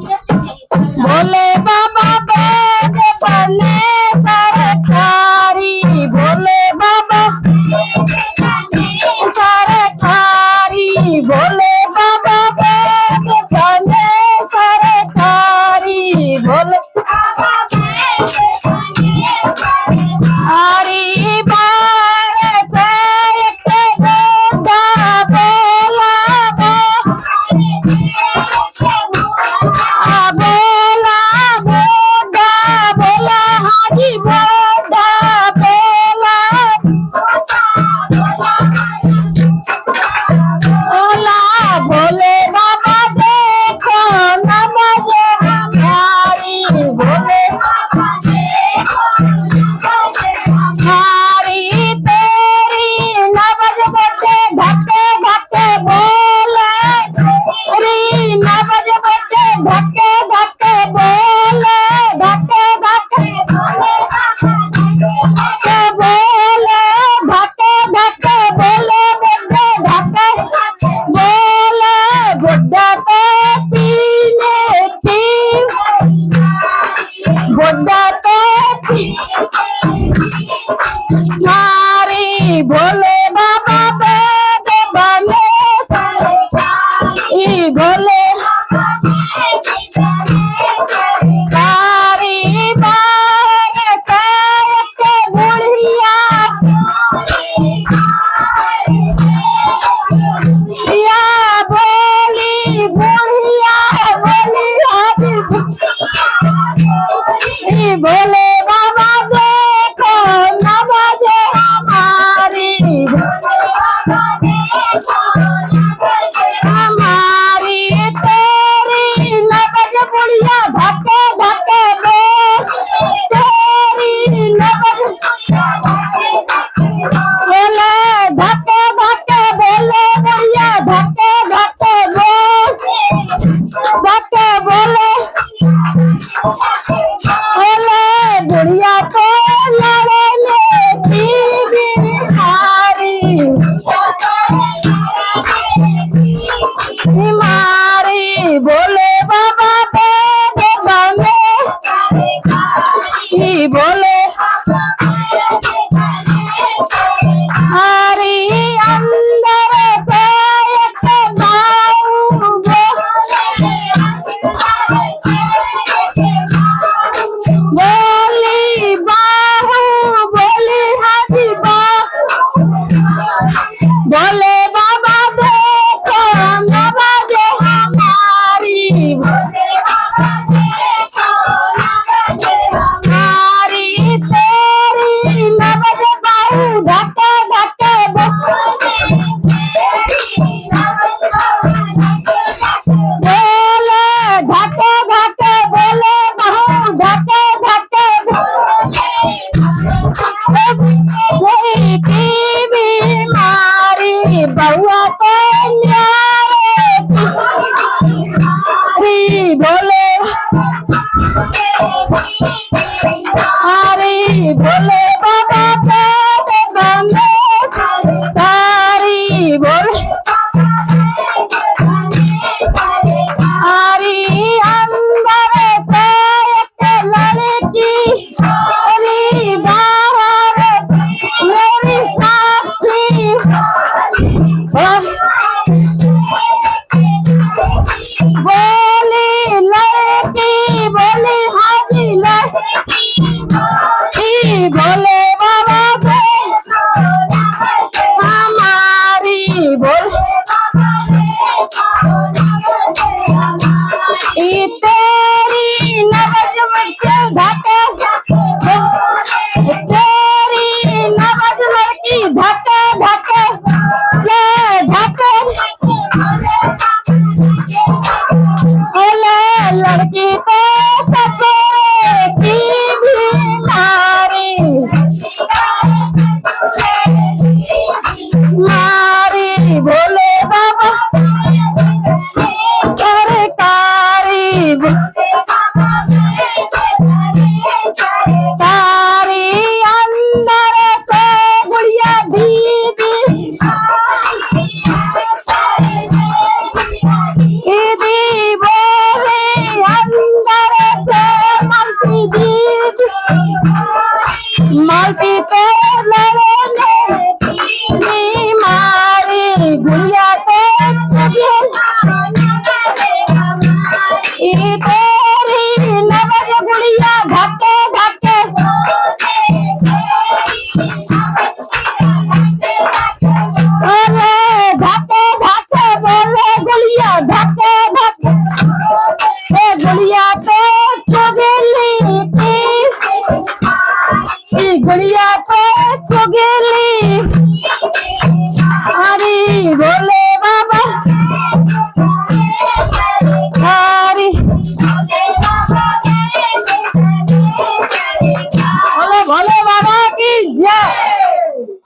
भोले बाबा वेद बने सरकारी, भोले बाबा सरकारी, भोले बाबा वेद बने सरकारी, भोले हरी बार पे एक बोधा बोला बोला बोधा बोला हाजी बोधा बोला बोला भोले बाबा देखो नमज हमारी, भोले हमारी तेरी नमज बच्चे धक्के धक्के बोले, तेरी नमज बच्चे धक्के धक्के बोले, धक्के धक्के बोले, धक्के धक्के बोले, बच्चे धक्के बोले, बुड्ढा पे पीने पी, बुड्ढा पे पी नारी, भोले बाबा वेद बने ई भोले कारी बार कायक बुढ़िया या बोली बुढ़िया बोली हाजी ई भोले बाबा देखो नमज हमारी, हमारी तेरी नमज बुढ़िया धक्के धक्के बोल, तेरी नमज बोले धक्के धक्के बोले बुढ़िया धक्के धक्के बोल, धक्के बोले बोले बुढ़िया को लड़ने की बीमारी, बीमारी भोले बाबा वेद बने ई भोले हरी अंदर से एक बाऊ बोली बाहू बोली हाजी बाहू, भोले बाबा देखो नमज हमारी, हमारी तेरी नमज बाहू धक्के धक्के बोले, धक्के धक्के बोले बाहू धक्के धक्के बोले की बीमारी बउआ को न्यारे की भोले हरी भोले बाबा वेद बने सारी, भोले हरी अंदर से एक लड़की मेरी बाहर मेरी साथी बोली लड़की बोली हाजी लड़की, भोले बाबा के हमारी भोले ई तेरी नमज बच्चे धक्के तेरी नमज लड़की धक्के धक्के ले धक्के बोले लड़की को सब